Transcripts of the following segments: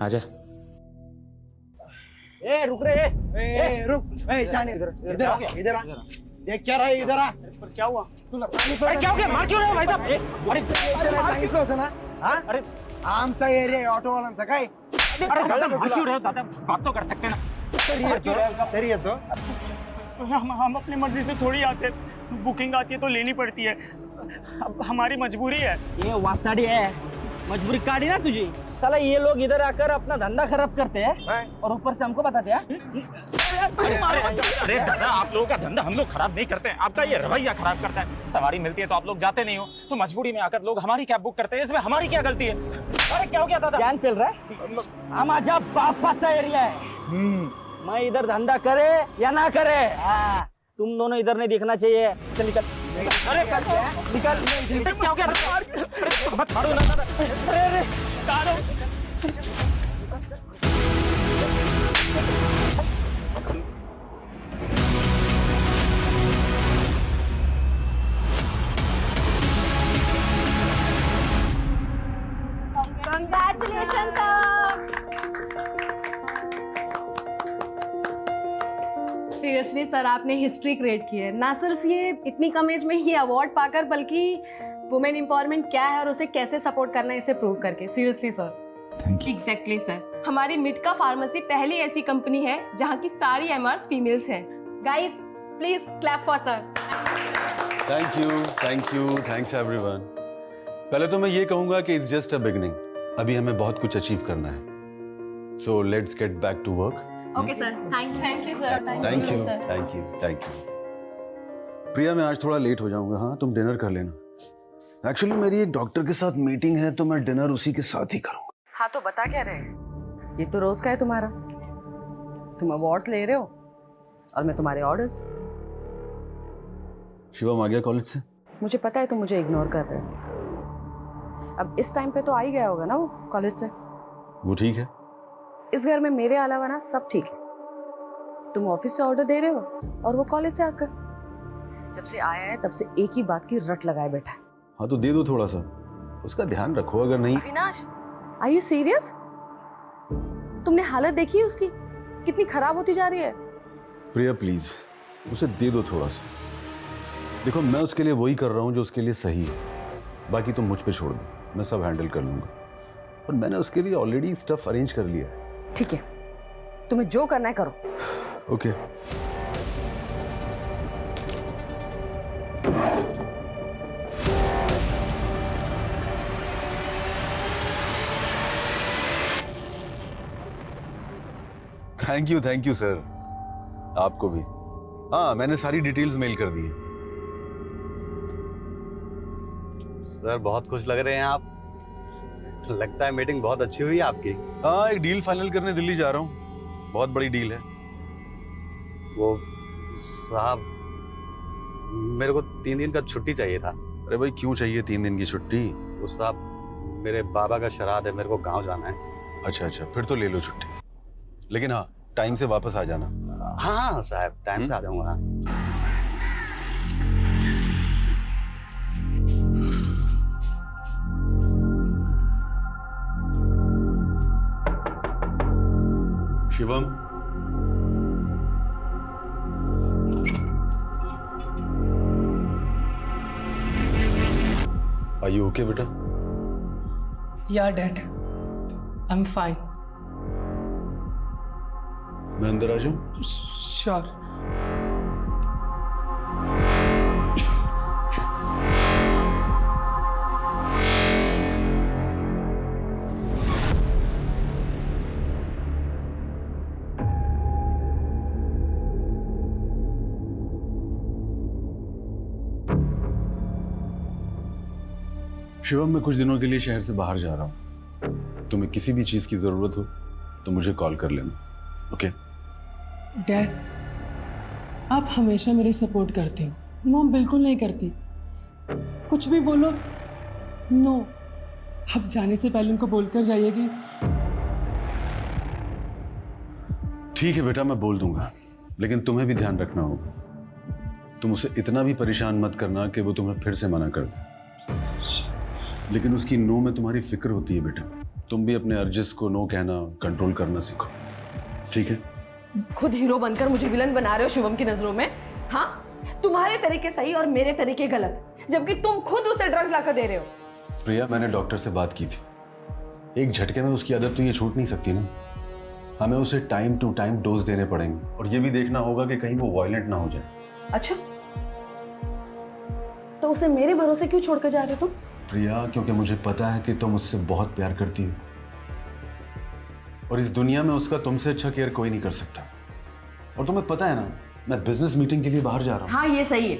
आजा। ए रुक रे। रुक। शानी इधर आ। देख क्या रहा है, इधर आ। पर क्या हुआ? तुला सांगितलं अरे क्या हो गया? मार क्यों रहे हो भाई साहब? अरे सांगितलं होतं ना? हा? अरे आमचा एरिया आहे ऑटोवाल्यांचा काय? अरे दादा मार क्यों रहे हो? दादा बात तो कर सकते हैं ना। तरी येतो हम अपनी मर्जी से थोड़ी आते, बुकिंग आती है तो लेनी पड़ती है, अब हमारी मजबूरी है। ये वासाड़ी है, मजबूरी काटी ना तुझी। साला ये लोग इधर आकर अपना धंधा खराब करते हैं और ऊपर से हमको बताते हैं। अरे दादा, आप लोगों का धंधा हम लोग खराब नहीं करते हैं, आपका ये रवैया खराब करता है। सवारी मिलती है तो आप लोग जाते नहीं हो, तो मजबूरी में आकर लोग हमारी कैब बुक करते हैं, इसमें हमारी क्या गलती है? अरे क्या हो गया दादा? ज्ञान पेल रहा है? हमारा बापाचा एरिया है। मैं इधर धंधा करे या ना करे, तुम दोनों इधर नहीं दिखना चाहिए। चल निकल। अरे निकल। क्या हो गया? अरे मत मारो ना दादा। अरे Congratulations sir. सीरियसली सर, आपने हिस्ट्री क्रिएट की है। ना सिर्फ ये इतनी कम एज में ये अवार्ड पाकर, बल्कि वुमेन एम्पावरमेंट क्या है और उसे कैसे सपोर्ट करना है इसे प्रूव करके। Seriously sir. एग्जैक्टली सर, हमारी मिटका फार्मेसी पहली ऐसी कंपनी है जहाँ की सारी एमआरस फीमेल्स हैं। Guys please clap for sir. Thanks everyone. पहले तो मैं ये कहूंगा कि इट्स जस्ट अ बिगिनिंग, अभी हमें बहुत कुछ अचीव करना है। So let's get back to work. Okay sir, thank you sir. Thank you. Priya, मैं आज थोड़ा लेट हो जाऊंगा, हाँ तुम डिनर कर लेना। एक्चुअली मेरी एक डॉक्टर के साथ मीटिंग है, तो मैं डिनर उसी के साथ ही करूंगा। हाँ तो बता क्या रहे, ये तो रोज का है तुम्हारा। तुम अवार्ड्स ले रहे हो और मैं तुम्हारे ऑर्डर्स। शिवम आ गया कॉलेज से? मुझे पता है तुम मुझे इग्नोर कर रहे हो। अब इस टाइम पे तो आ ही गया होगा ना वो कॉलेज से। वो ठीक है। इस घर में मेरे अलावा ना सब ठीक है। तुम ऑफिस से ऑर्डर दे रहे हो और वो कॉलेज से आकर। जब से आया है तब से एक ही बात की रट लगाए बैठा है। हाँ तो दे दो थोड़ा सा, उसका ध्यान रखो। अगर नहीं। Avinash, are you serious? तुमने हालत देखी है उसकी, कितनी खराब होती जा रही है। प्रिया प्लीज उसे दे दो थोड़ा सा। देखो मैं उसके लिए वही कर रहा हूँ जो उसके लिए सही है, बाकी तुम मुझ पे छोड़ दो, मैं सब हैंडल कर लूंगा। और मैंने उसके लिए ऑलरेडी स्टफ अरेंज कर लिया है। ठीक है, तुम्हें जो करना है करो। ओके। Thank you sir. आपको भी। हाँ मैंने सारी डिटेल्स मेल कर दी है। सर बहुत खुश लग रहे हैं आप, लगता है मीटिंग बहुत अच्छी हुई आपकी। हाँ एक डील फाइनल करने दिल्ली जा रहा हूँ, बहुत बड़ी डील है। वो साहब मेरे को 3 दिन का छुट्टी चाहिए था। अरे भाई क्यों चाहिए 3 दिन की छुट्टी? वो साहब मेरे बाबा का श्राद्ध है, मेरे को गांव जाना है। अच्छा फिर तो ले लो छुट्टी, लेकिन हाँ टाइम से वापस आ जाना। हाँ साहब टाइम से आ जाऊंगा। शिवम, आर यू ओके बेटा? Yeah, Dad. I'm fine. मैं अंदर आ जाऊं? Sure. शिवम, मैं कुछ दिनों के लिए शहर से बाहर जा रहा हूँ। तुम्हें किसी भी चीज की जरूरत हो तो मुझे कॉल कर लेना। ओके? Dad, आप हमेशा मेरी सपोर्ट करते हो। मॉम बिल्कुल नहीं करती। कुछ भी बोलो नो। आप जाने से पहले उनको बोलकर जाइए कि ठीक है बेटा, मैं बोल दूंगा, लेकिन तुम्हें भी ध्यान रखना होगा। तुम उसे इतना भी परेशान मत करना कि वो तुम्हें फिर से मना कर दे। लेकिन उसकी नो में तुम्हारी फिक्र होती है बेटा, तुम भी अपने अर्जिस को नो कहना कंट्रोल करना सीखो, ठीक है? खुद हीरो बनकर मुझे विलन बना रहे हो शिवम की नजरों में। हाँ, तुम्हारे तरीके सही और मेरे तरीके गलत, जबकि तुम खुद उसे ड्रग्स लाकर दे रहे हो। प्रिया, मैंने डॉक्टर से बात की थी, एक झटके में उसकी आदत तो ये छूट नहीं सकती ना। हमें उसे टाइम टू टाइम डोज देने पड़ेंगे और ये भी देखना होगा कि कहीं वो वायलेंट ना हो जाए। अच्छा, तो उसे मेरे भरोसे क्यों छोड़कर जा रहे हो तुम? प्रिया, क्योंकि मुझे पता है कि तुम उससे बहुत प्यार करती हो और इस दुनिया में उसका तुमसे अच्छा केयर कोई नहीं कर सकता। और तुम्हें पता है ना, मैं बिजनेस मीटिंग के लिए बाहर जा रहा हूँ। हाँ, ये सही है।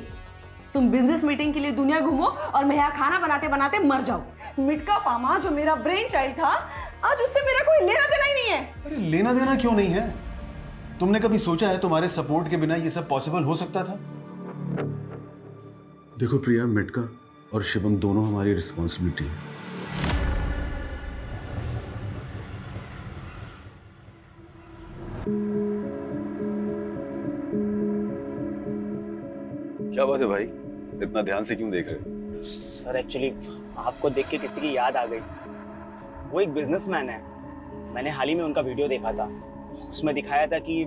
तुम बिजनेस मीटिंग के लिए दुनिया घूमो और मैं यहाँ खाना बनाते बनाते मर जाऊं। मिटका फार्मा जो मेरा ब्रेन चाइल्ड था, आज उससे मेरा कोई लेना देना ही नहीं है। अरे लेना देना क्यों नहीं है? तुमने कभी सोचा है तुम्हारे सपोर्ट के बिना ये सब पॉसिबल हो सकता था? देखो प्रिया, मिटका और शिवम दोनों हमारी रिस्पॉन्सिबिलिटी है। क्या बात है भाई, इतना ध्यान से क्यों देख रहे हो? सर एक्चुअली आपको देख के किसी की याद आ गई। वो एक बिजनेसमैन है, मैंने हाल ही में उनका वीडियो देखा था। उसमें दिखाया था कि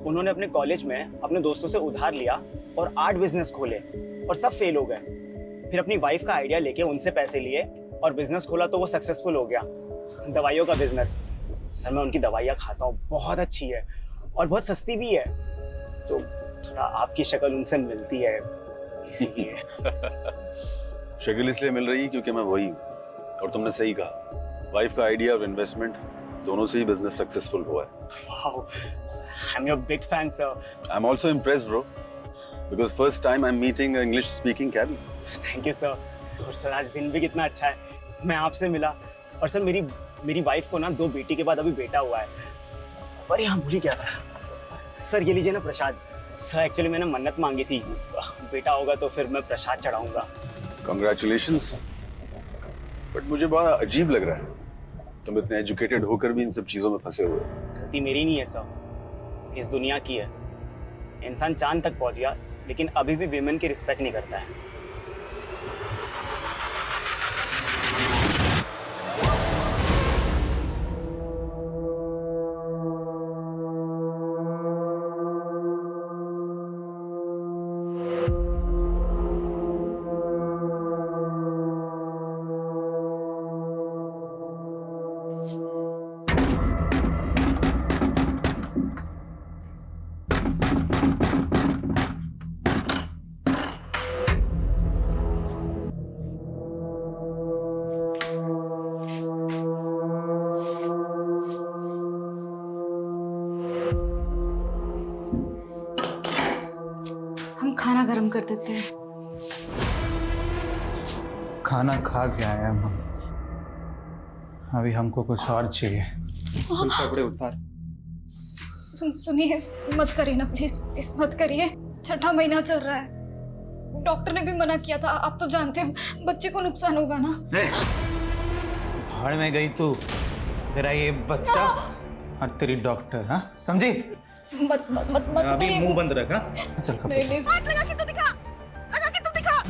उन्होंने अपने कॉलेज में अपने दोस्तों से उधार लिया और 8 बिजनेस खोले और सब फेल हो गए। फिर अपनी वाइफ का आइडिया लेके उनसे पैसे लिए और बिजनेस खोला तो वो सक्सेसफुल हो गया, दवाइयों का बिजनेस। सर मैं उनकी दवाइयाँ खाता हूँ, बहुत अच्छी है और बहुत सस्ती भी है, तो थोड़ा आपकी शक्ल उनसे मिलती है इसीलिए। शक्ल इसलिए मिल रही है क्योंकि मैं वही हूँ। और तुमने सही कहा, वाइफ का आइडिया और इन्वेस्टमेंट दोनों से ही बिजनेस सक्सेसफुल हुआ है। Wow, I'm your big fan, sir. I'm also impressed, bro. Because first time I'm meeting an English speaking cabby. Thank you, sir. और सर आज दिन भी कितना अच्छा है, मैं आपसे मिला। और सर मेरी वाइफ को ना 2 बेटी के बाद अभी बेटा हुआ है। अरे हाँ, भूल ही गया था सर, ये लीजिए ना प्रसाद। सर एक्चुअली मैंने मन्नत मांगी थी, बेटा होगा तो फिर मैं प्रसाद चढ़ाऊंगा। Congratulations. बट मुझे बड़ा अजीब लग रहा है, तुम इतने एजुकेटेड होकर भी इन सब चीजों में फंसे हुए हो। गलती मेरी नहीं है सर, इस दुनिया की है। इंसान चांद तक पहुंच गया लेकिन अभी भी विमेन की रिस्पेक्ट नहीं करता है। हम खाना गर्म कर देते हैं। खाना खा के आए हम, अभी हमको कुछ और चाहिए। कपड़े उतार। सुनिए, मत करिए ना प्लीज, प्लीज मत करिए। 6ठा महीना चल रहा है, डॉक्टर ने भी मना किया था। आप तो जानते हो बच्चे को नुकसान होगा ना। भाड़ में गई तू, तेरा ये बच्चा और तेरी डॉक्टर, हाँ समझी? मत मत मत मत अभी करिए। मुंह बंद रखा। चल कपड़े। नहीं, नहीं। हाथ लगा के तो दिखा, लगा के तो दिखा।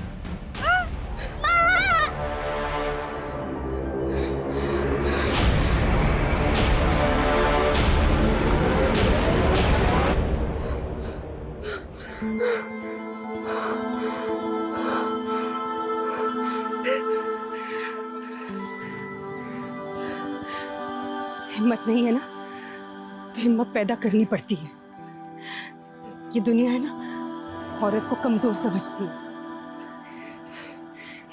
हिम्मत नहीं है ना, तो हिम्मत पैदा करनी पड़ती है। ये दुनिया है ना, औरत को कमजोर समझती है,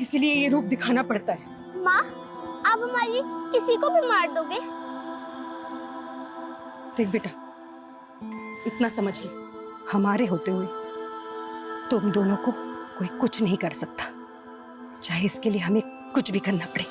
इसलिए ये रूप दिखाना पड़ता है। माँ, आप हमारी किसी को भी मार दोगे? देख बेटा, इतना समझ ले, हमारे होते हुए तुम दोनों को कोई कुछ नहीं कर सकता, चाहे इसके लिए हमें कुछ भी करना पड़े।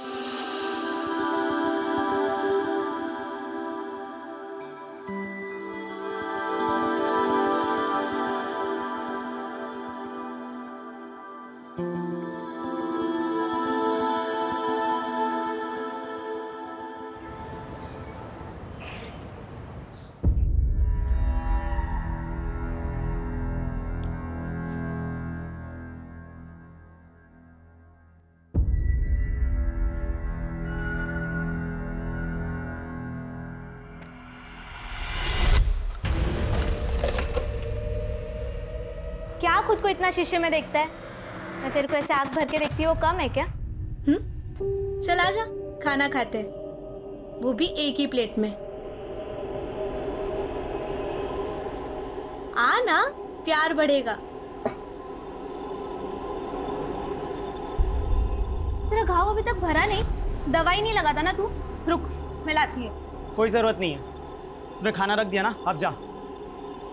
क्या खुद को इतना शीशे में देखता है? मैं तेरे को ऐसे आँख भर के देखती हूँ, वो कम है क्या? चल आजा, खाना खाते हैं, वो भी एक ही प्लेट में। आ ना, प्यार बढ़ेगा। तेरा घाव अभी तक भरा नहीं? दवाई नहीं लगाता ना तू? रुक, मैं लाती है। कोई जरूरत नहीं है, तूने खाना रख दिया ना, अब जा।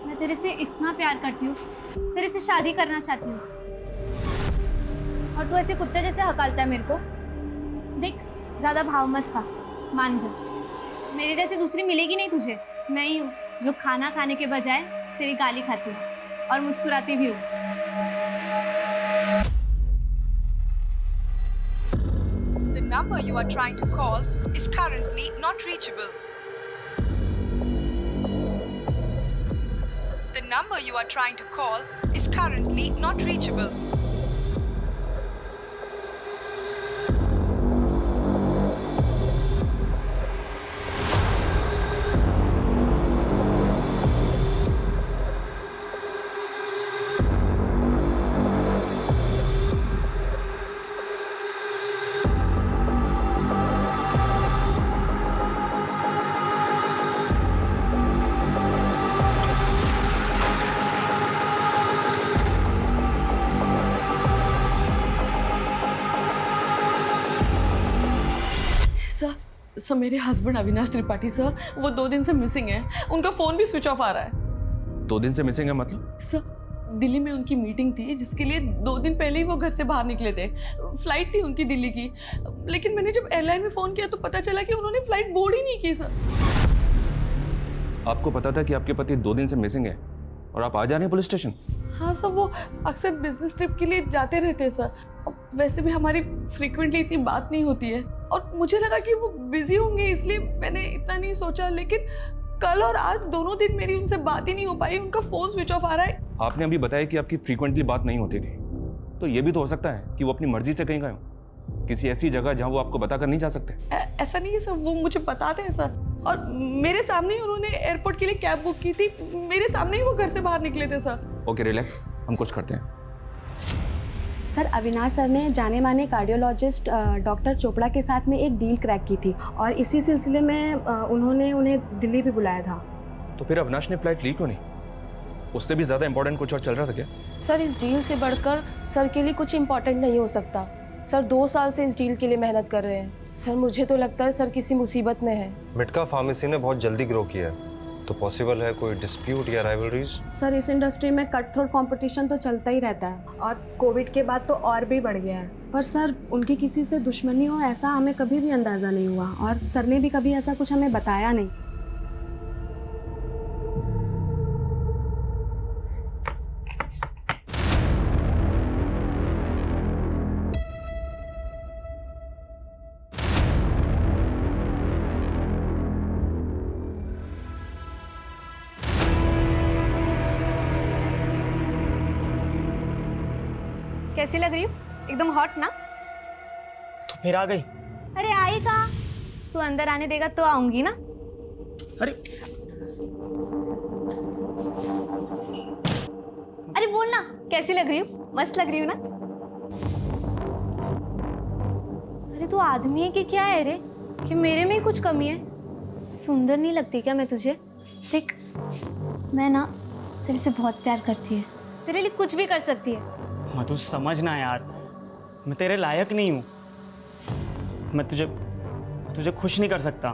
मैं तेरे से इतना प्यार करती हूँ, तेरे से शादी करना चाहती हूँ, और तू ऐसे कुत्ते जैसे हकालता है मेरे को। देख, ज्यादा भाव मत खा, मान जा। मेरी जैसी दूसरी मिलेगी नहीं तुझे। मैं ही हूँ जो खाना खाने के बजाय तेरी गाली खाती हूँ और मुस्कुराती भी हूँ। The number you are trying to call is currently not reachable. The number you are trying to call is currently not reachable. Sir मेरे हस्बैंड अविनाश त्रिपाठी सर, वो 2 दिन से मिसिंग है। उनका फोन भी स्विच ऑफ आ रहा है। 2 दिन से मिसिंग है मतलब? सर दिल्ली में उनकी मीटिंग थी, जिसके लिए 2 दिन पहले ही वो घर से बाहर निकले थे। फ्लाइट थी उनकी दिल्ली की, लेकिन मैंने जब एयरलाइन में फोन किया तो पता चला कि उन्होंने फ्लाइट बोर्ड ही नहीं की। सर आपको पता था कि आपके पति 2 दिन से मिसिंग है और आप आ जा रहे हैं पुलिस स्टेशन? हाँ सर, वो अक्सर बिजनेस ट्रिप के लिए जाते रहते हैं सर। वैसे भी हमारी फ्रीक्वेंटली इतनी बात नहीं होती है, और मुझे लगा कि वो बिजी होंगे, इसलिए मैंने इतना नहीं सोचा। लेकिन कल और आज दोनों दिन मेरी उनसे बात ही नहीं हो पाई, उनका फोन स्विच ऑफ आ रहा है। आपने अभी बताया कि आपकी फ्रीक्वेंटली बात नहीं होती थी, तो ये भी तो हो सकता है कि वो अपनी मर्जी से कहीं गए हो, किसी ऐसी जगह जहां वो आपको बताकर नहीं जा सकते। ऐसा नहीं है सर, वो मुझे बताते हैं सर, और मेरे सामने ही उन्होंने एयरपोर्ट के लिए कैब बुक की थी, मेरे सामने ही वो घर से बाहर निकले थे सर। ओके रिलैक्स, हम कुछ करते हैं। सर, अविनाश सर ने जाने माने कार्डियोलॉजिस्ट डॉक्टर चोपड़ा के साथ में एक डील क्रैक की थी, और इसी सिलसिले में उन्होंने उन्हें दिल्ली भी बुलाया था। तो फिर अविनाश ने फ्लाइट ली क्यों नहीं? उससे भी ज्यादा इंपॉर्टेंट कुछ और चल रहा था क्या? सर इस डील से बढ़कर सर के लिए कुछ इम्पोर्टेंट नहीं हो सकता। सर 2 साल से इस डील के लिए मेहनत कर रहे हैं। सर मुझे तो लगता है सर किसी मुसीबत में है। मिटका फार्मेसी ने बहुत जल्दी ग्रो किया है, तो पॉसिबल है कोई डिस्प्यूट या राइवलरीज? सर इस इंडस्ट्री में कट थ्रोट कंपटीशन तो चलता ही रहता है, और कोविड के बाद तो और भी बढ़ गया है। पर सर उनकी किसी से दुश्मनी हो ऐसा हमें कभी भी अंदाज़ा नहीं हुआ, और सर ने भी कभी ऐसा कुछ हमें बताया नहीं। कैसी लग रही हूँ? एकदम हॉट ना? तो फिर आ गई? अरे आई कहाँ? तू अंदर आने देगा तो आऊंगी ना। अरे अरे बोल ना, कैसी लग रही हूँ? मस्त लग रही हूँ ना? अरे तू आदमी है कि क्या है रे, कि मेरे में ही कुछ कमी है? सुंदर नहीं लगती क्या मैं तुझे? देख, मैं ना तेरे से बहुत प्यार करती है, तेरे लिए कुछ भी कर सकती है। हाँ तू समझना यार, मैं तेरे लायक नहीं हूँ। मैं तुझे खुश नहीं कर सकता।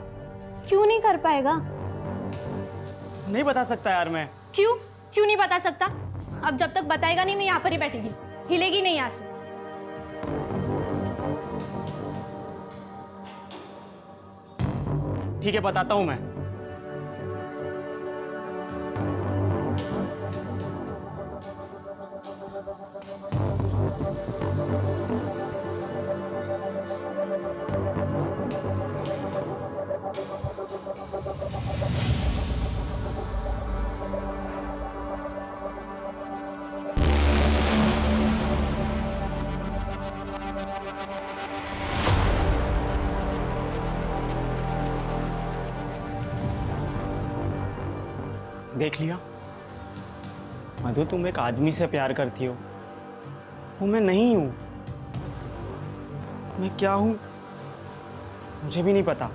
क्यों नहीं कर पाएगा? नहीं बता सकता यार मैं। क्यों नहीं बता सकता? अब जब तक बताएगा नहीं, मैं यहाँ पर ही बैठेगी, हिलेगी नहीं यहाँ से। ठीक है, बताता हूँ मैं। देख लिया, मधु, तुम एक आदमी से प्यार करती हो, वो मैं नहीं हूं। मैं क्या हूं मुझे भी नहीं पता।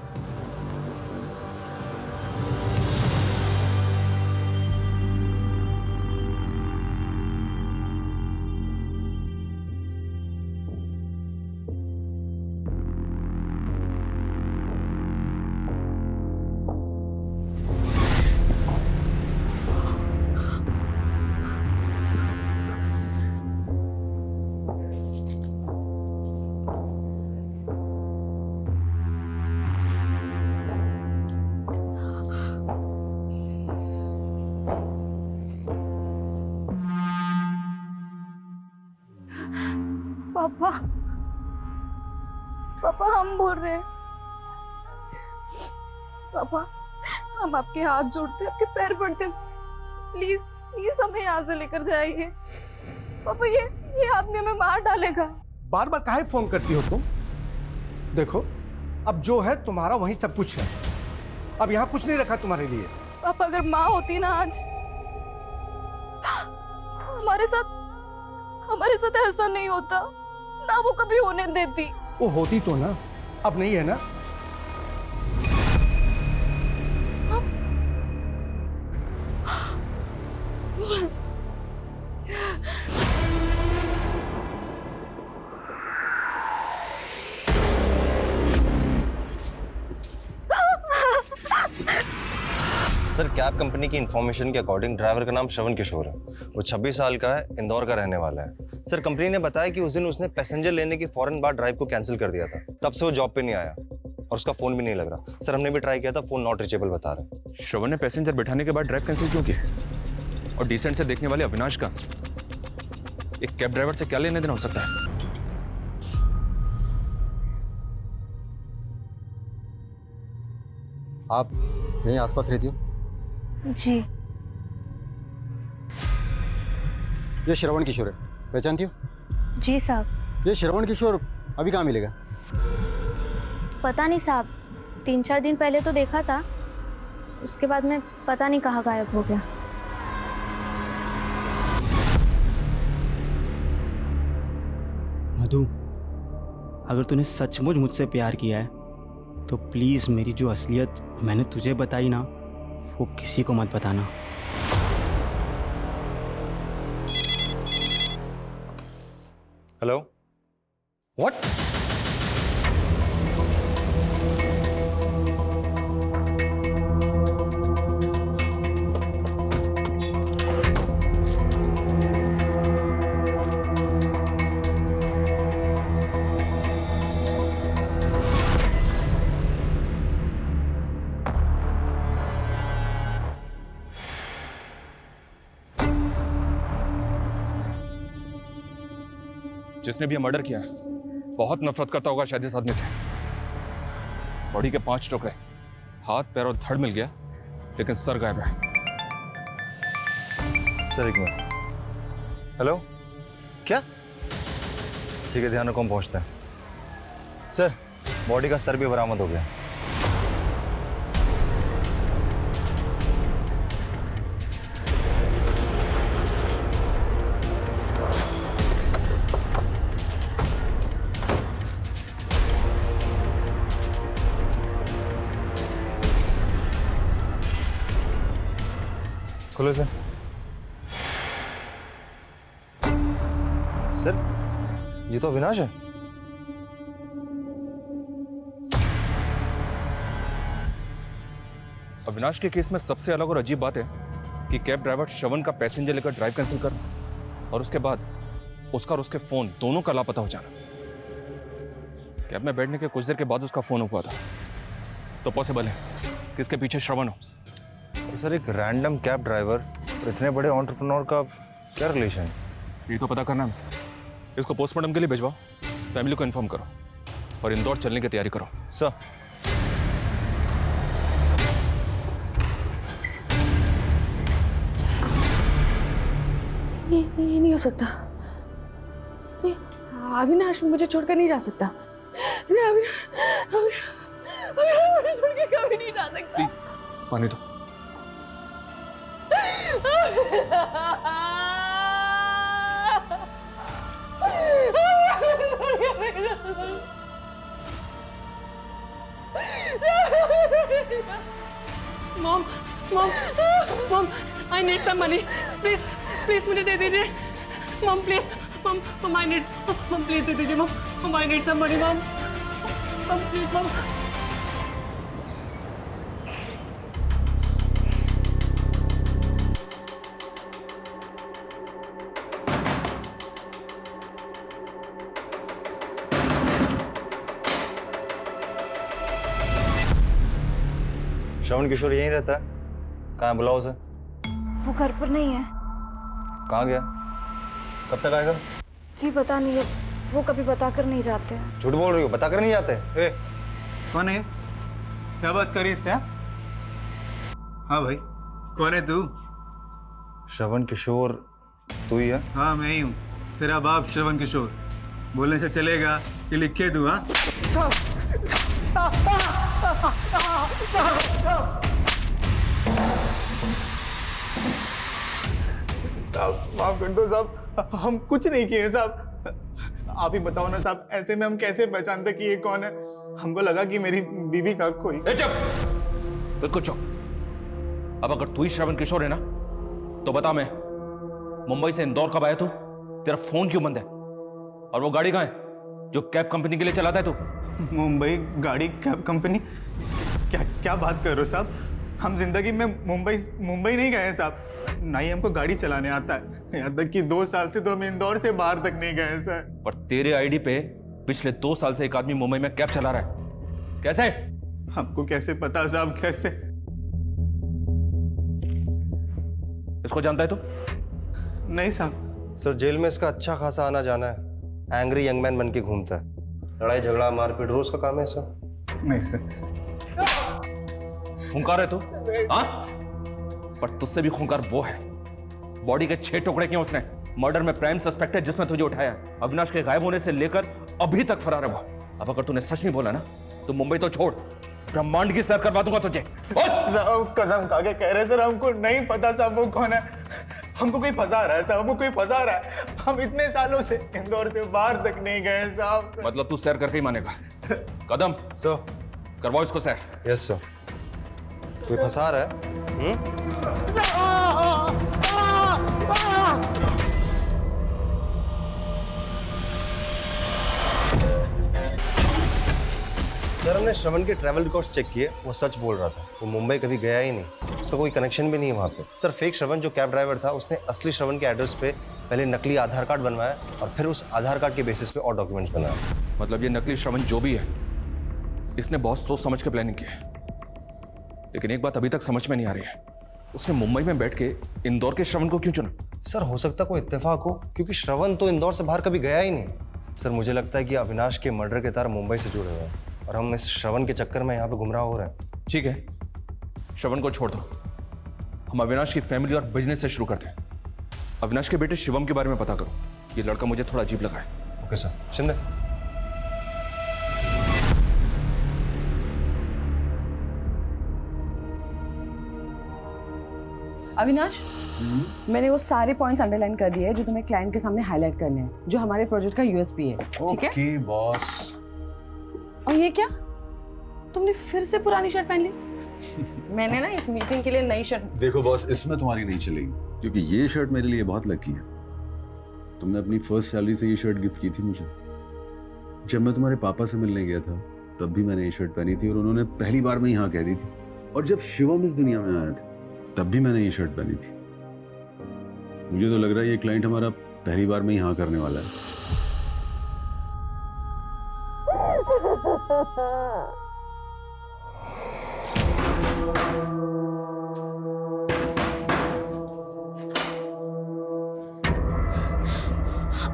पापा, पापा हम बोल रहे हैं। पापा, हम आपके हाथ जोड़ते, आपके पैर पड़ते, प्लीज प्लीज हमें यहाँ से लेकर जाइए। पापा ये आदमी हमें मार डालेगा। बार बार काहे फोन करती हो तुम? देखो, अब जो है तुम्हारा वही सब कुछ है। अब यहाँ कुछ नहीं रखा तुम्हारे लिए। पापा, अगर माँ होती ना आज, तो हमारे साथ ऐसा नहीं होता ना, वो कभी होने देती। वो होती तो ना, अब नहीं है ना। सर, कैब कंपनी की इंफॉर्मेशन के अकॉर्डिंग ड्राइवर का नाम श्रवण किशोर है। वो 26 साल का है, इंदौर का रहने वाला है। सर, कंपनी ने बताया कि उस दिन उसने पैसेंजर लेने के फौरन बाद ड्राइव को कैंसिल कर दिया था। तब से वो जॉब पे नहीं आया और उसका फोन भी नहीं लग रहा। सर, हमने भी ट्राई किया था, फोन नॉट रीचेबल बता रहा है। श्रवण ने पैसेंजर बिठाने के बाद ड्राइव कैंसिल क्यों किया? और डिसेंट से देखने वाले अविनाश का एक कैब ड्राइवर से क्या लेने देना हो सकता है? आप यहीं आसपास रहती हो? जी। ये श्रवण किशोर है, पहचानती हो? जी साहब। ये श्रवण किशोर अभी कहाँ मिलेगा? पता नहीं साहब, 3-4 दिन पहले तो देखा था, उसके बाद में पता नहीं कहाँ गायब हो गया। मधु, अगर तूने सचमुच मुझसे प्यार किया है तो प्लीज मेरी जो असलियत मैंने तुझे बताई ना, वो किसी को मत बताना। Hello, what? जिसने भी ये मर्डर किया बहुत नफरत करता होगा शायद इस आदमी से। बॉडी के 5 टुकड़े, हाथ पैर और धड़ मिल गया, लेकिन सर गायब है। सर, एक मिनट। हेलो, क्या? ठीक है, ध्यान रखो, हम पहुंचते हैं। सर, बॉडी का सर भी बरामद हो गया। खोलो सर। सर, ये तो अविनाश है। अविनाश के केस में सबसे अलग और अजीब बात है कि कैब ड्राइवर श्रवण का पैसेंजर लेकर ड्राइव कैंसिल कर और उसके बाद उसका और उसके फोन दोनों का लापता हो जाना। कैब में बैठने के कुछ देर के बाद उसका फोन हुआ था, तो पॉसिबल है कि इसके पीछे श्रवण हो। सर, एक रैंडम कैब ड्राइवर और इतने बड़े एंटरप्रेन्योर का क्या रिलेशन है? ये तो पता करना है। इसको पोस्टमार्टम के लिए भिजवाओ, फैमिली को इन्फॉर्म करो और इंदौर चलने की तैयारी करो। सर, ये नहीं हो सकता। अविनाश मुझे छोड़कर नहीं जा सकता। अविनाश मुझे छोड़ के कभी नहीं जा सकता। पानी दो। Mom mom mom I need some money please please मुझे दे दीजिए mom please mom mom I need mom please दे दीजिए mom mom I need some money mom mom please mom Shravan Kishore यहीं रहता है? कहाँ है, बुलाओ उसे। वो घर पर नहीं है। कहाँ गया? कब तक आएगा? जी पता नहीं है, वो कभी बताकर नहीं जाते हैं। झूठ बोल रही हो, बताकर नहीं जाते? ए, कौन है? क्या बात करी इससे? हाँ भाई, कौन है तू? श्रवण किशोर तू ही है? हाँ मैं ही हूँ, तेरा बाप श्रवण किशोर। बोलने से चलेगा कि लिख के दूँ? हाँ साहब माफ कर दो साहब, हम कुछ नहीं किए साहब। आप ही बताओ ना साहब, ऐसे में हम कैसे पहचानते कि ये कौन है? हमको लगा कि मेरी बीवी का कोई। बिल्कुल चुप। अब अगर तू ही श्रवण किशोर है ना तो बता, मैं मुंबई से इंदौर कब आया तू? तेरा फोन क्यों बंद है? और वो गाड़ी कहाँ है जो कैब कंपनी के लिए चलाता है तू? मुंबई गाड़ी कैब कंपनी? क्या क्या बात कर रहे हो साहब? हम जिंदगी में मुंबई नहीं गए हैं साहब, ना ही हमको गाड़ी चलाने आता है। यहाँ तक कि 2 साल से तो हम इंदौर से बाहर तक नहीं गए सर। पर तेरे आईडी पे पिछले 2 साल से एक आदमी मुंबई में कैब चला रहा है। कैसे? हमको कैसे पता साहब, कैसे? इसको जानता है तू? नहीं साहब। सर जेल में इसका अच्छा खासा आना जाना है। एंग्री यंग मैन बन के घूमता है। लड़ाई झगड़ा मारपीट रोज का काम है सर। नहीं सर। खूंखार है तू? हाँ? पर तुझसे भी खूंखार वो है। बॉडी के 6 टुकड़े किए उसने। मर्डर में प्राइम सस्पेक्ट है जिसमें तुझे उठाया। अविनाश के गायब होने से लेकर अभी तक फरार है वो। अब अगर तूने सच नहीं बोला ना तो मुंबई तो छोड़, ब्रह्मांड की सैर करवा दूंगा तुझे। साहब कसम खा के कह रहे सर, हमको नहीं पता साहब वो कौन है। हमको कोई फंसा रहा है साहब, हमको कोई फंसा रहा है। हम इतने सालों से इंदौर से बाहर तक नहीं गए साहब। मतलब तू सैर करके ही मानेगा? कदम सर करवाओ इसको सैर। Yes sir. कोई फंसा रहा है? सर हमने श्रवण के ट्रैवल रिकॉर्ड्स चेक किए, वो सच बोल रहा था। वो मुंबई कभी गया ही नहीं, उसका कोई कनेक्शन भी नहीं है वहाँ पे। सर फेक श्रवण जो कैब ड्राइवर था उसने असली श्रवण के एड्रेस पे पहले नकली आधार कार्ड बनवाया और फिर उस आधार कार्ड के बेसिस पे और डॉक्यूमेंट्स बनाया। मतलब ये नकली श्रवण जो भी है इसने बहुत सोच समझ के प्लानिंग की है। लेकिन एक बात अभी तक समझ में नहीं आ रही है, उसने मुंबई में बैठ के इंदौर के श्रवण को क्यों चुना? सर हो सकता कोई इत्तेफाक हो, क्योंकि श्रवण तो इंदौर से बाहर कभी गया ही नहीं। सर मुझे लगता है कि अविनाश के मर्डर के तार मुंबई से जुड़े हुए हैं और हम इस श्रवण के चक्कर में यहाँ पे गुमराह हो रहे हैं। ठीक है, श्रवण को छोड़ दो। हम अविनाश की फैमिली और बिजनेस से शुरू करते हैं। अविनाश के बेटे शिवम के बारे में पता करो। ये लड़का मुझे थोड़ा अजीब लगा है। Okay sir. शिंदे अविनाश, मैंने वो सारे पॉइंट्स अंडरलाइन कर दिए हैं जो तुम्हें क्लाइंट के सामने हाईलाइट करने हैं, जो हमारे प्रोजेक्ट का यूएसपी है। ठीक है? Okay boss. और ये क्या, तुमने फिर से पुरानी शर्ट पहन ली? मैंने ना इस मीटिंग के लिए नई शर्ट। देखो बॉस, इसमें तुम्हारी नहीं चलेगी क्योंकि ये शर्ट मेरे लिए बहुत लकी है। तुमने अपनी फर्स्ट सैलरी से ये शर्ट गिफ्ट की थी मुझे। जब मैं तुम्हारे पापा से मिलने गया था तब भी मैंने ये शर्ट पहनी थी और उन्होंने पहली बार में यहाँ कह दी थी। और जब शिवम इस दुनिया में आया था तब भी मैंने ये शर्ट पहनी थी। मुझे तो लग रहा है ये क्लाइंट हमारा पहली बार में यहाँ करने वाला है।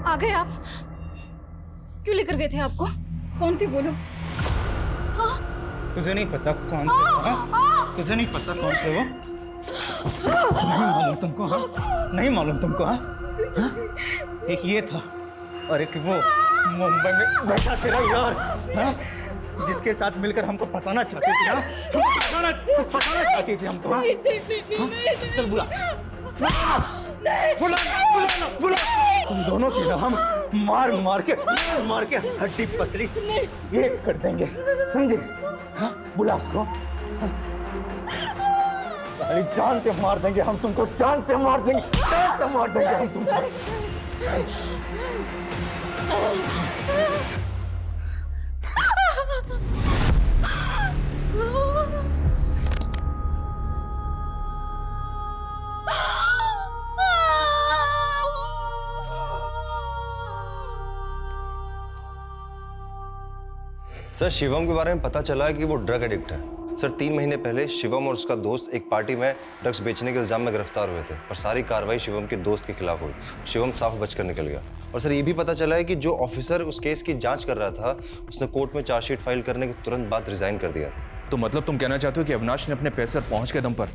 आ गए आप? क्यों लेकर गए थे आपको? कौन थी बोलो? तुझे नहीं पता कौन थे? हाँ? तुझे नहीं पता कौन थे वो? नहीं मालूम तुमको? हाँ? नहीं मालूम तुमको? हाँ? एक ये था और एक वो मुंबई में बैठा तेरा यार, हाँ? जिसके साथ मिलकर हमको फंसाना चाहती थी। हाँ? फंसाना चाहती थी हमको। हाँ? चल बुला बुला बुला बुला तुम दोनों की ना हम मार मार के हड्डी पसली एक कर देंगे, समझे? हाँ? बुला उसको। साली जान से मार देंगे हम तुमको, जान से मार देंगे, जान से मार देंगे हम तुमको। सर शिवम के बारे में पता चला है कि वो ड्रग एडिक्ट है। सर 3 महीने पहले शिवम और उसका दोस्त एक पार्टी में ड्रग्स बेचने के इल्जाम में गिरफ्तार हुए थे, पर सारी कार्रवाई शिवम के दोस्त के खिलाफ हुई। शिवम साफ बचकर निकल गया। और सर ये भी पता चला है कि जो ऑफिसर उस केस की जांच कर रहा था, उसने कोर्ट में चार्जशीट फाइल करने के तुरंत बाद रिजाइन कर दिया था। तो मतलब तुम कहना चाहते हो कि अविनाश ने अपने पैसे पर पहुंच के दम पर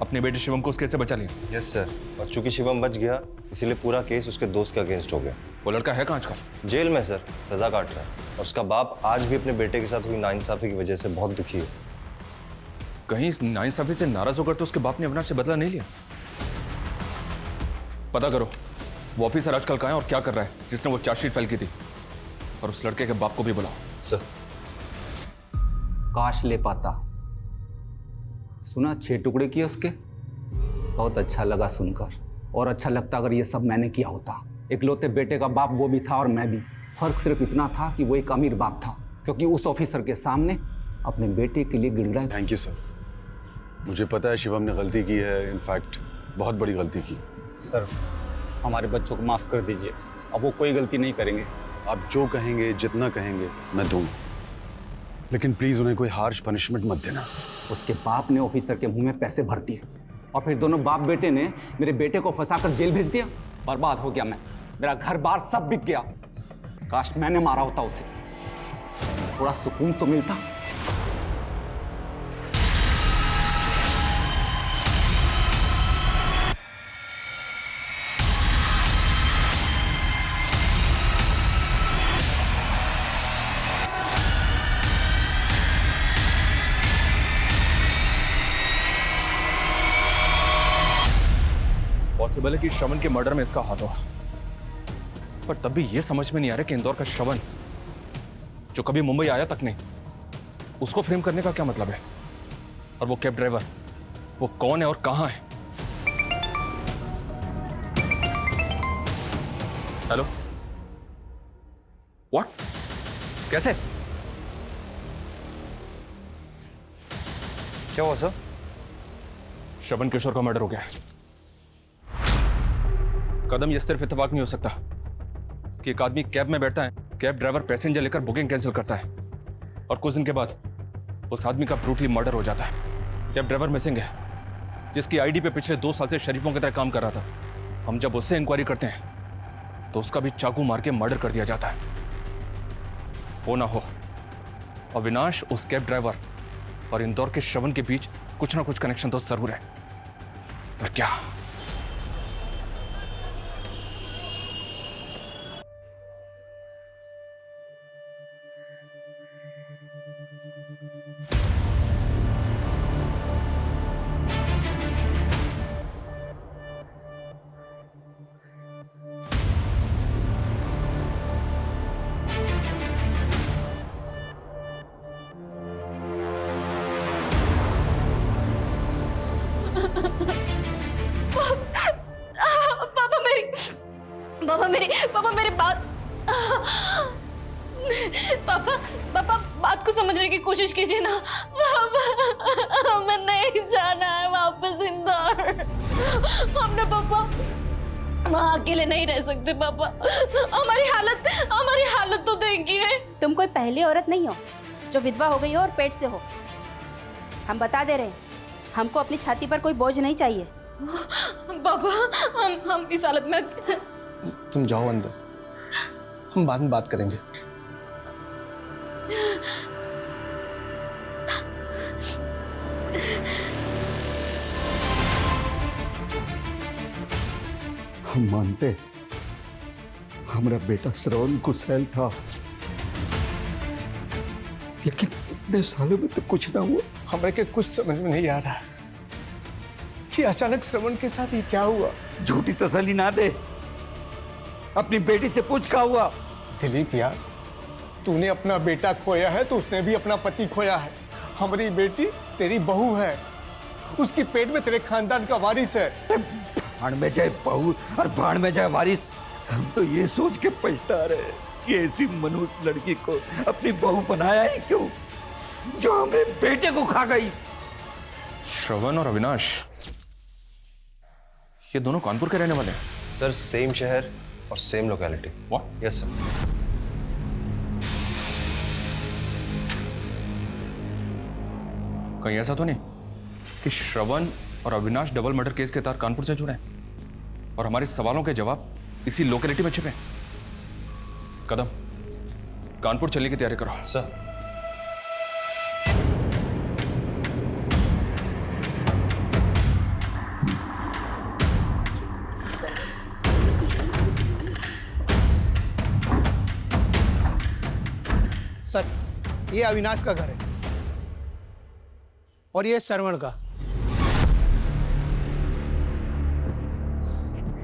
अपने बेटे शिवम को उस केस से बचा लिया? यस सर, और चूंकि शिवम बच गया इसीलिए पूरा केस उसके दोस्त के अगेंस्ट हो गया। वो लड़का है कहाँ आजकल? जेल में सर, सजा काट रहा है। और उसका बाप आज भी अपने बेटे के साथ हुई नाइंसाफी की वजह से बहुत दुखी है। कहीं इस नाइंसाफी से नाराज होकर तो उसके बाप ने अविनाश से बदला नहीं लिया? पता करो वो ऑफिसर आजकल कहाँ है और क्या कर रहा है जिसने वो चार्जशीट फाइल की थी, और उस लड़के के बाप को भी बुलाओ। सर। काश ले पाता। सुना 6 टुकड़े किए उसके, बहुत अच्छा लगा सुनकर। और अच्छा लगता अगर ये सब मैंने किया होता। इकलौते बेटे का बाप वो भी था और मैं भी। फर्क सिर्फ इतना था कि वो एक अमीर बाप था, क्योंकि उस ऑफिसर के सामने अपने बेटे के लिए गिड़गिड़ाए। थैंक यू सर, मुझे पता है शिवम ने गलती की है, इनफैक्ट बहुत बड़ी गलती की। सर हमारे बच्चों को माफ कर दीजिए, अब वो कोई गलती नहीं करेंगे। आप जो कहेंगे, जितना कहेंगे मैं दूंगा, लेकिन प्लीज उन्हें कोई हार्श पनिशमेंट मत देना। उसके बाप ने ऑफिसर के मुंह में पैसे भर दिए और फिर दोनों बाप बेटे ने मेरे बेटे को फंसाकर जेल भेज दिया। बर्बाद हो गया मैं, मेरा घर बार सब बिक गया। काश मैंने मारा होता उसे, थोड़ा सुकून तो मिलता। पॉसिबल है कि श्रवण के मर्डर में इसका हाथ हो, पर तब भी यह समझ में नहीं आ रहा कि इंदौर का श्रवण जो कभी मुंबई आया तक नहीं, उसको फ्रेम करने का क्या मतलब है? और वो कैब ड्राइवर, वो कौन है और कहां है? Hello, what? कैसे? क्या हुआ सर? श्रवण किशोर का मर्डर हो गया है। कदम ये सिर्फ इत्तेफाक नहीं हो सकता कि एक आदमी कैब में बैठता है, कैब ड्राइवर पैसेंजर लेकर बुकिंग कैंसिल करता है और कुछ दिन के बाद उस आदमी का ब्रूटली मर्डर हो जाता है। कैब ड्राइवर मिसिंग है, जिसकी आईडी पे पिछले 2 साल से शरीफों की तरह काम कर रहा था। हम जब उससे इंक्वायरी करते हैं तो उसका भी चाकू मार के मर्डर कर दिया जाता है। हो ना हो अविनाश, उस कैब ड्राइवर और इंदौर के श्रवण के बीच कुछ ना कुछ कनेक्शन तो जरूर है, पर क्या? पापा मेरी बात, पापा बात को समझने की कोशिश कीजिए ना। पापा हमें नहीं जाना है वापस इंदौर। हमने पापा वहाँ अकेले नहीं रह सकते। पापा हमारी हालत तो देखिए। तुम कोई पहली औरत नहीं हो जो विधवा हो गई हो और पेट से हो। हम बता दे रहे हैं, हमको अपनी छाती पर कोई बोझ नहीं चाहिए। पापा हम इस हालत में। तुम जाओ अंदर, हम बाद में बात करेंगे। हम मानते हमारा बेटा श्रवण कुशल था, लेकिन इतने सालों में तो कुछ ना हुआ। हमें के कुछ समझ में नहीं आ रहा कि अचानक श्रवण के साथ ये क्या हुआ। झूठी तसल्ली ना दे, अपनी बेटी से पूछ क्या हुआ? दिलीप यार, तूने अपना बेटा खोया है तो उसने भी अपना पति खोया है। हमारी बेटी तेरी बहू है, उसकी पेट में तेरे खानदान का वारिस है। भाड़ में जाए बहू और भाड़ में जाए वारिस। हम तो ये सोच के पछता रहे कि ऐसी मनुष्य लड़की को अपनी बहू बनाया ही क्यों, जो हमें बेटे को खा गई। श्रवण और अविनाश, ये दोनों कानपुर के रहने वाले हैं? सर सेम शहर और same locality. What? Yes sir. कहीं ऐसा तो नहीं कि श्रवण और अविनाश डबल मर्डर केस के तार कानपुर से जुड़े हैं और हमारे सवालों के जवाब इसी लोकेलिटी में छिपे हैं? कदम, कानपुर चलने की तैयारी करो। सर। सर, ये अविनाश का घर है और ये श्रवण का।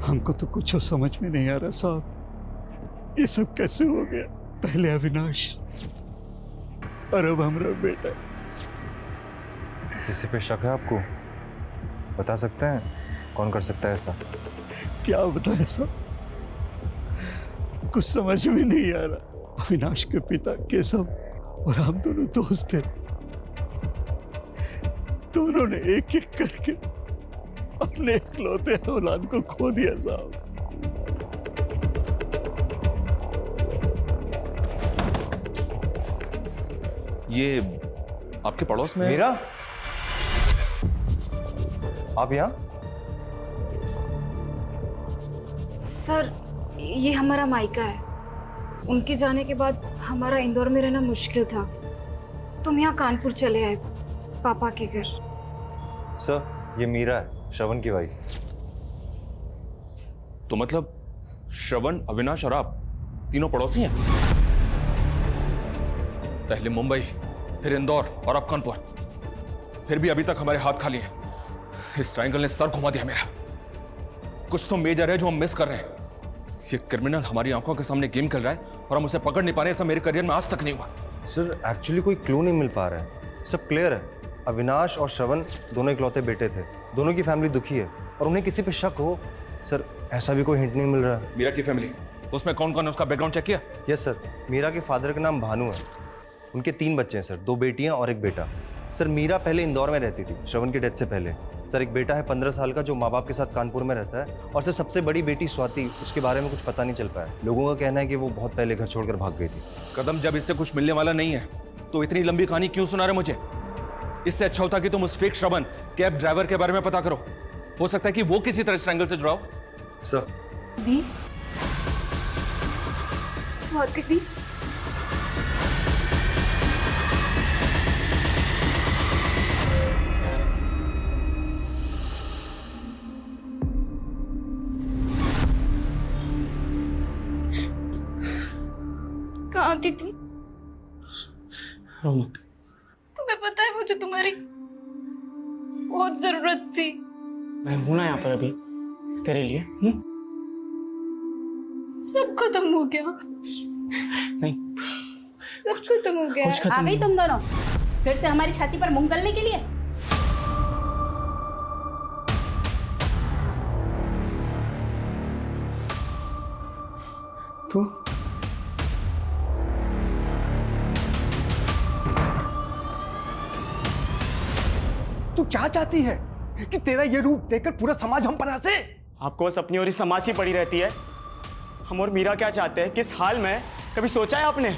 हमको तो कुछ समझ में नहीं आ रहा साहब, ये सब कैसे हो गया? पहले अविनाश और अब हमारा बेटा। किसी पे शक है आपको? बता सकते हैं कौन कर सकता है ऐसा? क्या बताएं साहब, कुछ समझ में नहीं आ रहा। अविनाश के पिता केशव और हम दोनों दोस्त थे। दोनों ने एक एक करके अपने इकलौते औलाद को खो दिया साहब। ये आपके पड़ोस में? मीरा, आप यहाँ? सर, ये हमारा मायका है। उनके जाने के बाद हमारा इंदौर में रहना मुश्किल था, तो हम यहाँ कानपुर चले आए पापा के घर। सर, ये मीरा है, श्रवण की वाइफ। तो मतलब श्रवण, अविनाश और आप तीनों पड़ोसी हैं? पहले मुंबई, फिर इंदौर और अब कानपुर। फिर भी अभी तक हमारे हाथ खाली हैं। इस ट्रायंगल ने सर घुमा दिया मेरा। कुछ तो मेजर है जो हम मिस कर रहे हैं। ये क्रिमिनल हमारी आंखों के सामने गेम खेल रहा है और हम उसे पकड़ नहीं पा रहे। ऐसा मेरे करियर में आज तक नहीं हुआ। सर, एक्चुअली कोई क्लू नहीं मिल पा रहा है। सब क्लियर है। अविनाश और श्रवण दोनों इकलौते बेटे थे। दोनों की फैमिली दुखी है और उन्हें किसी पे शक हो, सर ऐसा भी कोई हिंट नहीं मिल रहा है। मीरा की फैमिली, उसमें कौन कौन है उसका बैकग्राउंड चेक किया? यस सर, मीरा के फादर का नाम भानु है। उनके 3 बच्चे हैं सर, 2 बेटियां और 1 बेटा। सर, मीरा पहले इंदौर में रहती थी श्रवण की डेथ से पहले। सर, एक बेटा है 15 साल का जो माँ बाप के साथ कानपुर में रहता है। और सर, सबसे बड़ी बेटी स्वाति, उसके बारे में कुछ पता नहीं चल पाया। लोगों का कहना है कि वो बहुत पहले घर छोड़कर भाग गई थी। कदम, जब इससे कुछ मिलने वाला नहीं है तो इतनी लंबी कहानी क्यों सुना रहे मुझे? इससे अच्छा होता कि तुम उस फेक श्रवण कैब ड्राइवर के बारे में पता करो। हो सकता है कि वो किसी तरह ट्रायंगल से जुड़ा हो। सर। दी, स्वाति दी, कहाँ थी तुम? तुम्हें पता है मुझे तुम्हारी बहुत जरूरत थी। मैं हूं ना यहाँ पर अभी तेरे लिए। सब खत्म हो गया। नहीं, सब खत्म हो गया। आ गई तुम दोनों फिर से हमारी छाती पर मूंग दलने के लिए। तो तू क्या चाहती है कि तेरा ये रूप देखकर पूरा समाज हम पर हंसे? आपको बस अपनी और इस समाज की पड़ी रहती है। हम और मीरा क्या चाहते हैं, किस हाल में, कभी सोचा है आपने?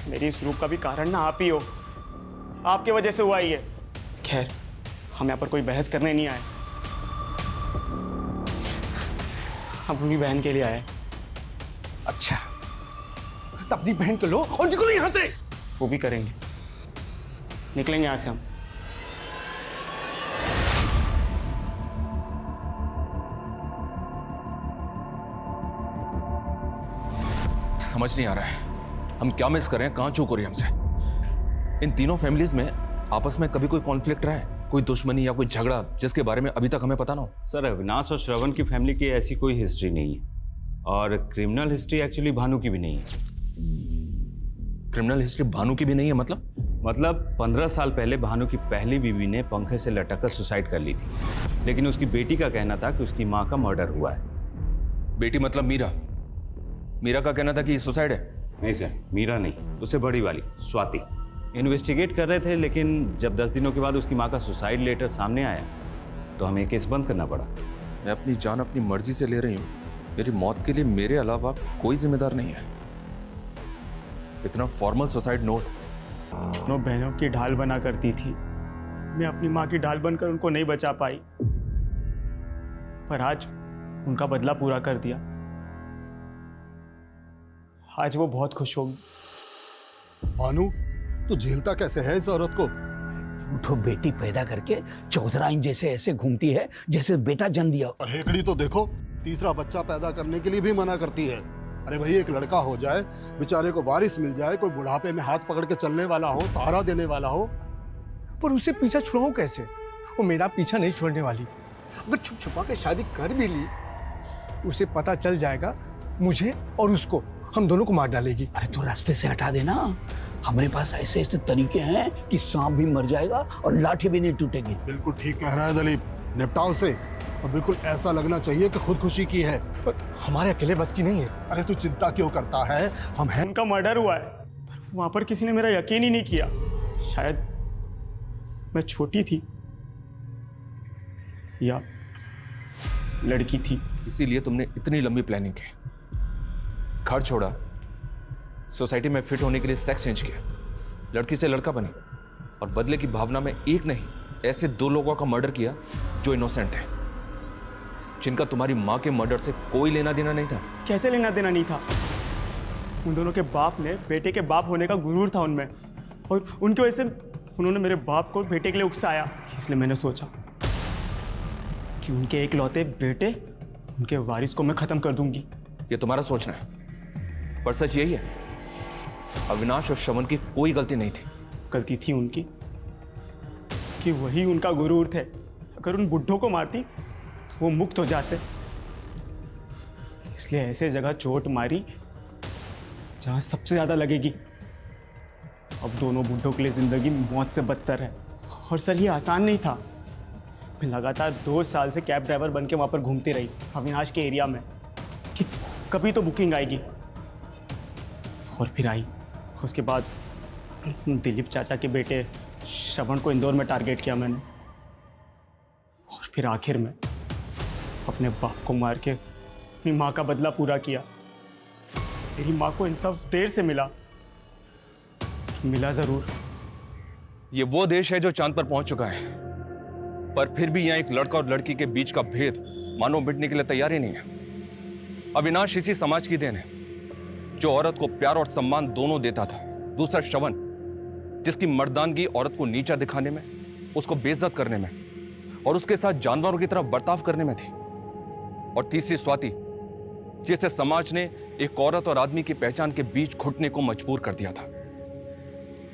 मेरी इस रूप का भी कारण ना आप ही हो। आपकी वजह से हुआ ही है। खैर, हम यहाँ पर कोई बहस करने नहीं आए। हम अपनी बहन के लिए आए। अच्छा, तो अपनी बहन को लो और निकलो यहाँ से। वो भी करेंगे, निकलेंगे यहाँ से हम। समझ नहीं आ रहा है हम क्या मिस कर रहे हैं, कहां चूक हो रही है हमसे। इन तीनों फैमिलीज में आपस में कभी कोई कॉन्फ्लिक्ट रहा है, कोई दुश्मनी या कोई झगड़ा जिसके बारे में अभी तक हमें पता ना हो? सर, अविनाश और श्रवण की फैमिली की ऐसी कोई हिस्ट्री नहीं है। और क्रिमिनल हिस्ट्री एक्चुअली भानु की भी नहीं है। क्रिमिनल हिस्ट्री भानु की भी नहीं है मतलब 15 साल पहले भानु की पहली बीवी ने पंखे से लटक कर सुसाइड कर ली थी, लेकिन उसकी बेटी का कहना था कि उसकी माँ का मर्डर हुआ है। बेटी मतलब मीरा? मीरा का कहना था कि सुसाइड है। नहीं सर, मीरा नहीं, उससे बड़ी वाली स्वाति। इन्वेस्टिगेट कर रहे थे, लेकिन जब 10 दिनों के बाद उसकी माँ का सुसाइड लेटर सामने आया तो हमें केस बंद करना पड़ा। मैं अपनी जान अपनी मर्जी से ले रही हूँ। मेरी मौत के लिए मेरे अलावा कोई जिम्मेदार नहीं है। इतना फॉर्मल सुसाइड नोट। दोनों बहनों की ढाल बना करती थी। मैं अपनी माँ की ढाल बनकर उनको नहीं बचा पाई, पर आज उनका बदला पूरा कर दिया। आज वो बहुत खुश होगी। भानु, तू झेलता कैसे है इस औरत को? तो बेटी पैदा करके चौधराइन जैसे ऐसे घूमती है जैसे बेटा जन्म दिया। और हेकड़ी तो देखो, तीसरा बच्चा पैदा करने के लिए भी मना करती है। अरे भाई, एक लड़का हो जाए, बेचारे को वारिस मिल जाए, कोई बुढ़ापे में हाथ पकड़ के चलने वाला हो, सहारा देने वाला हो। पर उसे पीछा छुड़ाऊं कैसे? वो मेरा पीछा नहीं छोड़ने वाली। अगर छुप छुपा के शादी कर भी ली, उसे पता चल जाएगा, मुझे और उसको, हम दोनों को मार डालेगी। अरे तो रास्ते से हटा देना। हमारे पास ऐसे ऐसे तरीके हैं कि सांप भी मर जाएगा और लाठी भी नहीं टूटेगी। बिल्कुल ठीक कह रहा है दिलीप, निपटाओ से। और बिल्कुल ऐसा लगना चाहिए कि खुदकुशी की है। पर हमारे अकेले बस की नहीं है। अरे तू चिंता क्यों करता है, हम हैं। उनका मर्डर हुआ है, वहां पर किसी ने मेरा यकीन ही नहीं किया। शायद मैं छोटी थी या लड़की थी। इसीलिए तुमने इतनी लंबी प्लानिंग की, घर छोड़ा, सोसाइटी में फिट होने के लिए सेक्स चेंज किया, लड़की से लड़का बनी, और बदले की भावना में एक नहीं ऐसे 2 लोगों का मर्डर किया जो इनोसेंट थे, जिनका तुम्हारी माँ के मर्डर से कोई लेना देना नहीं था। कैसे लेना देना नहीं था? उन दोनों के बाप ने बेटे के बाप होने का गुरूर था उनमें, और उनकी वजह से उन्होंने मेरे बाप को बेटे के लिए उकसाया। इसलिए मैंने सोचा कि उनके एकलौते बेटे, उनके वारिस को मैं खत्म कर दूंगी। ये तुम्हारा सोचना है, पर सच यही है, अविनाश और श्रवण की कोई गलती नहीं थी। गलती थी उनकी कि वही उनका गुरूर थे। अगर उन बुड्ढों को मारती तो वो मुक्त हो जाते, इसलिए ऐसे जगह चोट मारी जहां सबसे ज्यादा लगेगी। अब दोनों बुड्ढों के लिए जिंदगी मौत से बदतर है। और सर, ये आसान नहीं था। मैं लगातार 2 साल से कैब ड्राइवर बन के वहां पर घूमती रही अविनाश के एरिया में कि कभी तो बुकिंग आएगी, और फिर आई। उसके बाद दिलीप चाचा के बेटे श्रवण को इंदौर में टारगेट किया मैंने, और फिर आखिर में अपने बाप को मार के अपनी माँ का बदला पूरा किया। मेरी माँ को इंसाफ देर से मिला जरूर। ये वो देश है जो चांद पर पहुंच चुका है, पर फिर भी यहां एक लड़का और लड़की के बीच का भेद मानो मिटने के लिए तैयार ही नहीं है। अविनाश इसी समाज की देन है जो औरत को प्यार और सम्मान दोनों देता था। दूसरा श्रवण, जिसकी मर्दानगी औरत को नीचा दिखाने में, उसको बेइज्जत करने में और उसके साथ जानवरों की तरह बर्ताव करने में थी। और तीसरी स्वाति, जिसे समाज ने एक औरत और आदमी की पहचान के बीच घुटने को मजबूर कर दिया था।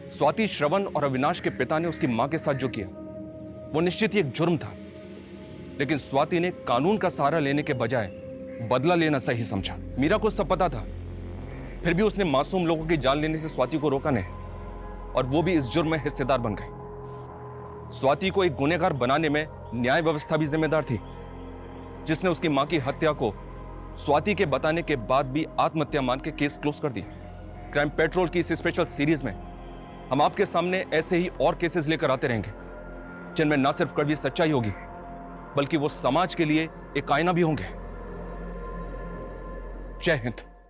स्वाति, श्रवण और अविनाश के पिता ने उसकी मां के साथ जो किया वो निश्चित ही एक जुर्म था, लेकिन स्वाति ने कानून का सहारा लेने के बजाय बदला लेना सही समझा। मीरा को सब पता था, फिर भी उसने मासूम लोगों की जान लेने से स्वाति को रोका नहीं, और वो भी इस जुर्म में हिस्सेदार बन गई। स्वाति को एक गुनहगार बनाने में न्याय व्यवस्था भी जिम्मेदार थी, जिसने उसकी मां की हत्या को स्वाति के बताने के बाद भी आत्महत्या मान के केस क्लोज कर दिया। क्राइम पेट्रोल की इस स्पेशल सीरीज में हम आपके सामने ऐसे ही और केसेस लेकर आते रहेंगे, जिनमें ना सिर्फ कड़वी सच्चाई होगी, बल्कि वो समाज के लिए एक आईना भी होंगे। जय हिंद।